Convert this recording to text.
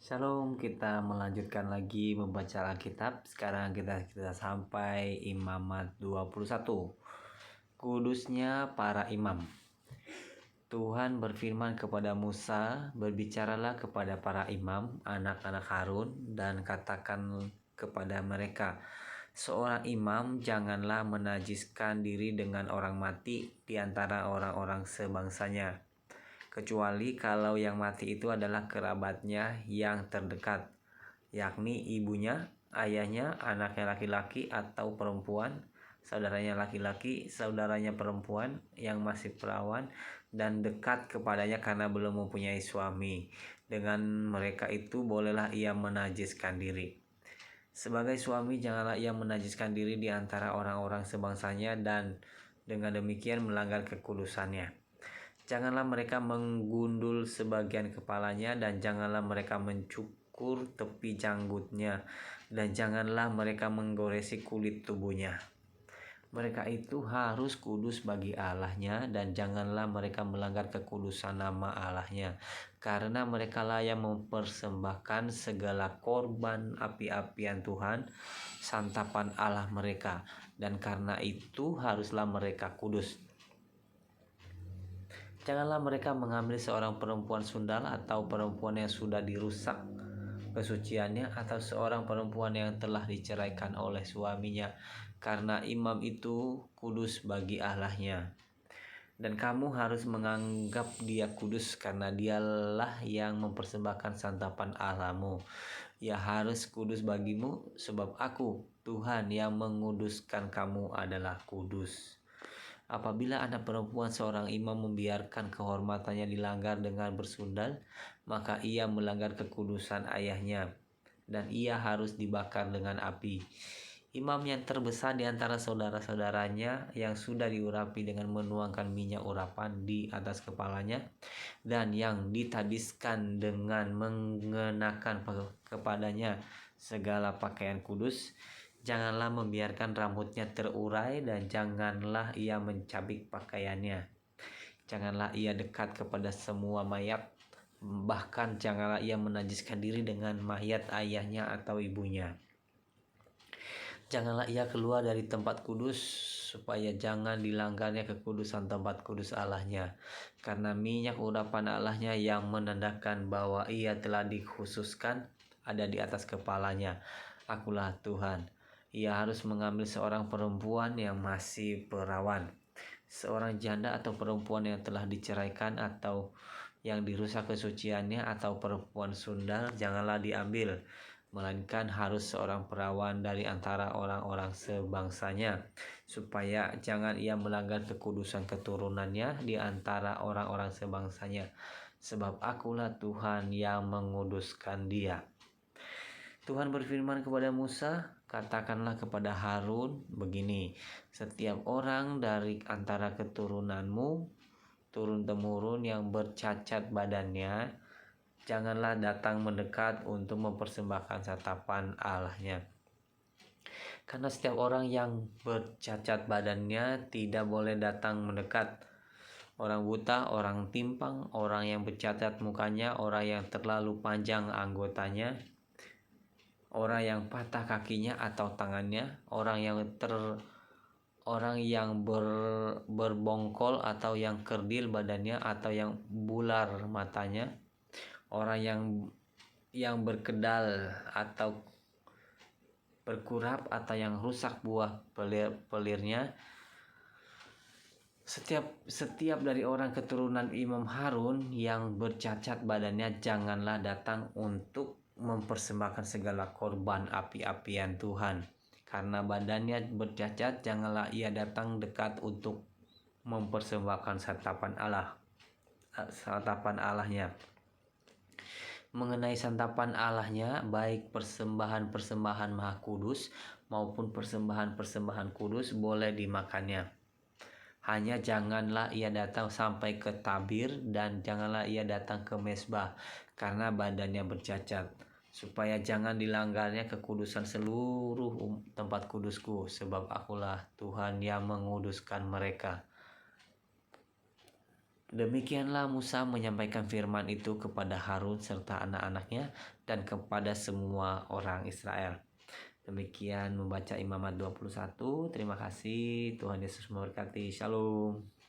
Shalom, kita melanjutkan lagi membaca Alkitab. Sekarang kita sampai Imamat 21. Kudusnya para imam. Tuhan berfirman kepada Musa, "Berbicaralah kepada para imam, anak-anak Harun, dan katakan kepada mereka, seorang imam janganlah menajiskan diri dengan orang mati di antara orang-orang sebangsanya, kecuali kalau yang mati itu adalah kerabatnya yang terdekat, yakni ibunya, ayahnya, anaknya laki-laki atau perempuan, saudaranya laki-laki, saudaranya perempuan yang masih perawan dan dekat kepadanya karena belum mempunyai suami. Dengan mereka itu bolehlah ia menajiskan diri. Sebagai suami janganlah ia menajiskan diri di antara orang-orang sebangsanya dan dengan demikian melanggar kekudusannya. Janganlah mereka menggundul sebagian kepalanya dan janganlah mereka mencukur tepi janggutnya dan janganlah mereka menggoresi kulit tubuhnya. Mereka itu harus kudus bagi Allahnya dan janganlah mereka melanggar kekudusan nama Allahnya, karena mereka lah yang mempersembahkan segala korban api-apian Tuhan, santapan Allah mereka, dan karena itu haruslah mereka kudus. Janganlah mereka mengambil seorang perempuan sundal atau perempuan yang sudah dirusak kesuciannya atau seorang perempuan yang telah diceraikan oleh suaminya, karena imam itu kudus bagi Allahnya. Dan kamu harus menganggap dia kudus karena dialah yang mempersembahkan santapan Allahmu. Ia harus kudus bagimu sebab aku, Tuhan, yang menguduskan kamu adalah kudus. Apabila anak perempuan seorang imam membiarkan kehormatannya dilanggar dengan bersundal, maka ia melanggar kekudusan ayahnya, dan ia harus dibakar dengan api. Imam yang terbesar di antara saudara-saudaranya yang sudah diurapi dengan menuangkan minyak urapan di atas kepalanya, dan yang ditabiskan dengan mengenakan kepadanya segala pakaian kudus, janganlah membiarkan rambutnya terurai dan janganlah ia mencabik pakaiannya. Janganlah ia dekat kepada semua mayat, bahkan janganlah ia menajiskan diri dengan mayat ayahnya atau ibunya. Janganlah ia keluar dari tempat kudus supaya jangan dilanggarnya kekudusan tempat kudus Allahnya, karena minyak urapan Allahnya yang menandakan bahwa ia telah dikhususkan ada di atas kepalanya. Akulah Tuhan. Ia harus mengambil seorang perempuan yang masih perawan, seorang janda atau perempuan yang telah diceraikan atau yang dirusak kesuciannya atau perempuan sundal janganlah diambil, melainkan harus seorang perawan dari antara orang-orang sebangsanya, supaya jangan ia melanggar kekudusan keturunannya di antara orang-orang sebangsanya, sebab akulah Tuhan yang menguduskan dia. Tuhan berfirman kepada Musa, "Katakanlah kepada Harun begini, setiap orang dari antara keturunanmu, turun-temurun yang bercacat badannya, janganlah datang mendekat untuk mempersembahkan santapan Allahnya. Karena setiap orang yang bercacat badannya tidak boleh datang mendekat. Orang buta, orang timpang, orang yang bercacat mukanya, orang yang terlalu panjang anggotanya, orang yang patah kakinya atau tangannya, orang yang berbongkol atau yang kerdil badannya atau yang bular matanya, orang yang berkedal atau berkurap atau yang rusak buah pelirnya, setiap dari orang keturunan Imam Harun yang bercacat badannya janganlah datang untuk mempersembahkan segala korban api-apian Tuhan. Karena badannya bercacat, janganlah ia datang dekat untuk mempersembahkan santapan Allahnya. Mengenai santapan Allahnya, baik persembahan-persembahan Maha Kudus maupun persembahan-persembahan kudus boleh dimakannya. Hanya janganlah ia datang sampai ke tabir dan janganlah ia datang ke mesbah karena badannya bercacat, supaya jangan dilanggarnya kekudusan seluruh tempat kudusku, sebab akulah Tuhan yang menguduskan mereka. Demikianlah Musa menyampaikan firman itu kepada Harun serta anak-anaknya dan kepada semua orang Israel. Demikian membaca Imamat 21. Terima kasih. Tuhan Yesus memberkati. Shalom.